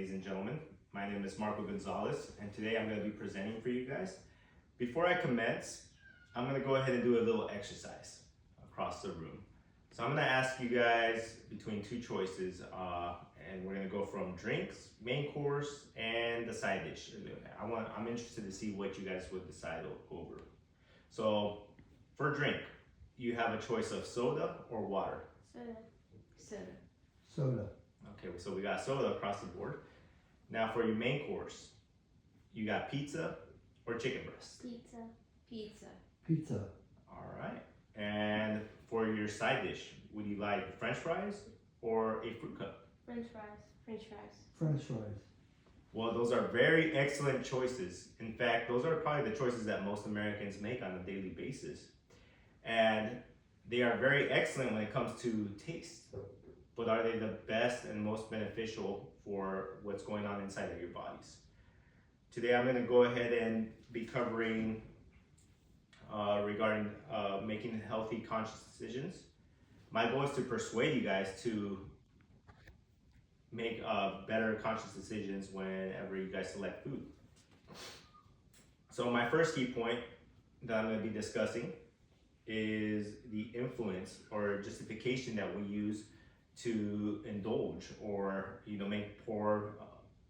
ladies and gentlemen. My name is Marco Gonzalez, and today I'm going to be presenting for you guys. Before I commence, I'm going to go ahead and do a little exercise across the room. So I'm going to ask you guys between two choices, and we're going to go from drinks, main course, and the side dish. I'm interested to see what you guys would decide over. So for drink, you have a choice of soda or water. Soda. Okay, so we got soda across the board. Now for your main course, you got pizza or chicken breast? Pizza. All right. And for your side dish, would you like French fries or a fruit cup? French fries. French fries. Well, those are very excellent choices. In fact, those are probably the choices that most Americans make on a daily basis. And they are very excellent when it comes to taste. But are they the best and most beneficial for what's going on inside of your bodies? Today I'm going to go ahead and be covering regarding making healthy, conscious decisions. My goal is to persuade you guys to make better conscious decisions whenever you guys select food. So my first key point that I'm going to be discussing is the influence or justification that we use to indulge or make poor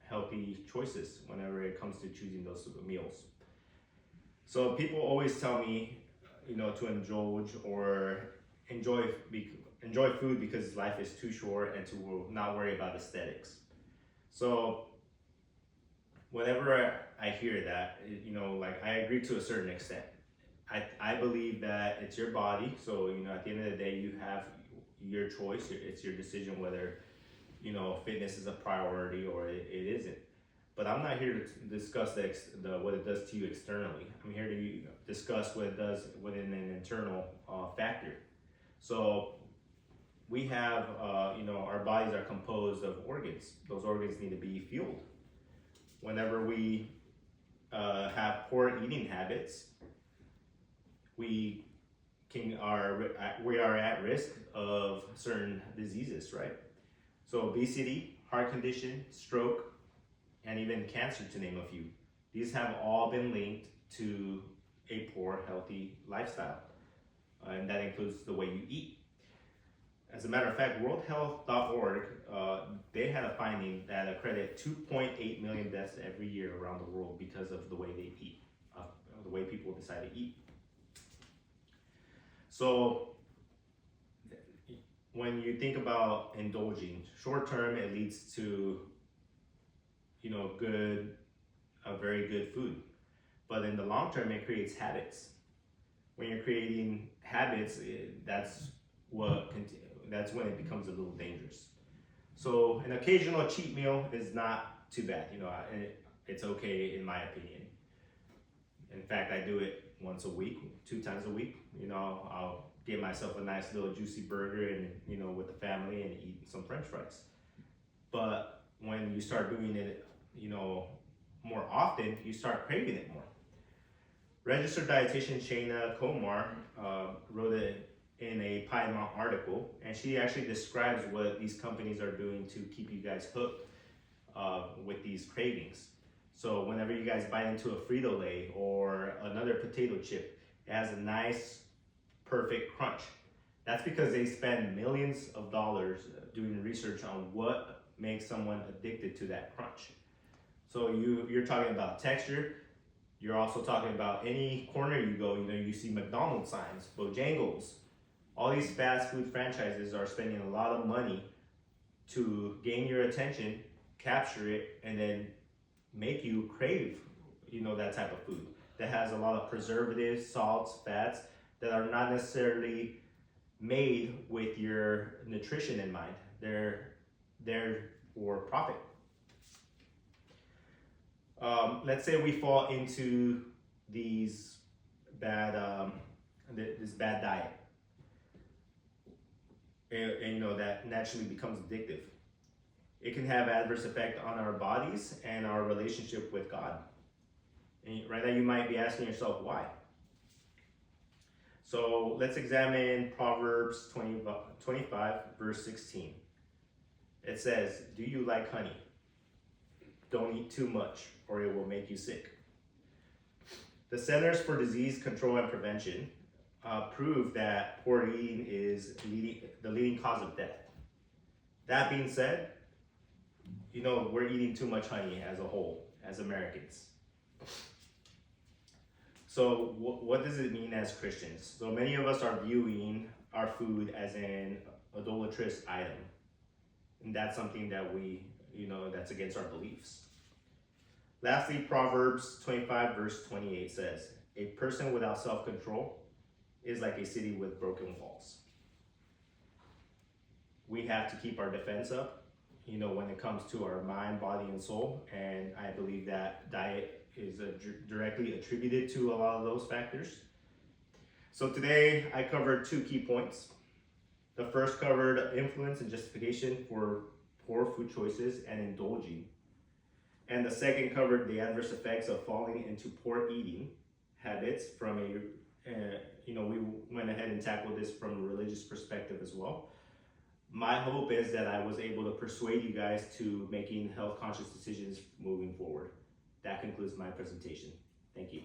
healthy choices whenever it comes to choosing those meals. So people always tell me to indulge or enjoy food because life is too short and to not worry about aesthetics. So whenever I hear that, I agree to a certain extent. I believe that it's your body, so at the end of the day you have your choice. It's your decision whether fitness is a priority or it isn't. But I'm not here to discuss what it does to you externally. I'm here to discuss what it does within an internal factor. So we have our bodies are composed of organs. Those organs need to be fueled. Whenever we have poor eating habits, we are at risk of certain diseases, right? So obesity, heart condition, stroke, and even cancer, to name a few. These have all been linked to a poor, healthy lifestyle, and that includes the way you eat. As a matter of fact, worldhealth.org, they had a finding that accredited 2.8 million deaths every year around the world because of the way they eat, the way people decide to eat. So when you think about indulging, short term it leads to very good food, but in the long term it creates habits. When you're creating habits, that's when it becomes a little dangerous. So an occasional cheat meal is not too bad, it's okay in my opinion. In fact, I do it once a week, 2 times a week. I'll get myself a nice little juicy burger and with the family and eat some French fries. But when you start doing it more often, you start craving it more. Registered dietitian Shayna Komar wrote it in a Piedmont article, and she actually describes what these companies are doing to keep you guys hooked with these cravings. So whenever you guys bite into a Frito-Lay or another potato chip, it has a nice, perfect crunch. That's because they spend millions of dollars doing research on what makes someone addicted to that crunch. So you're talking about texture. You're also talking about any corner you go, you see McDonald's signs, Bojangles. All these fast food franchises are spending a lot of money to gain your attention, capture it, and then make you crave, that type of food that has a lot of preservatives, salts, fats that are not necessarily made with your nutrition in mind. They're there for profit. Let's say we fall into this bad diet, and that naturally becomes addictive. It can have adverse effect on our bodies and our relationship with God. And right now you might be asking yourself why. So let's examine Proverbs 25 verse 16. It says, "Do you like honey? don't eat too much or it will make you sick. The Centers for Disease Control and Prevention prove that poor eating is the leading cause of death. That being said, we're eating too much honey as a whole, as Americans. So what does it mean as Christians? So many of us are viewing our food as an idolatrous item. And that's something that that's against our beliefs. Lastly, Proverbs 25 verse 28 says, a person without self-control is like a city with broken walls. We have to keep our defense up, when it comes to our mind, body, and soul. And I believe that diet is directly attributed to a lot of those factors. So today I covered 2 key points. The first covered influence and justification for poor food choices and indulging. And the second covered the adverse effects of falling into poor eating habits from we went ahead and tackled this from a religious perspective as well. My hope is that I was able to persuade you guys to making health conscious decisions moving forward. That concludes my presentation. Thank you.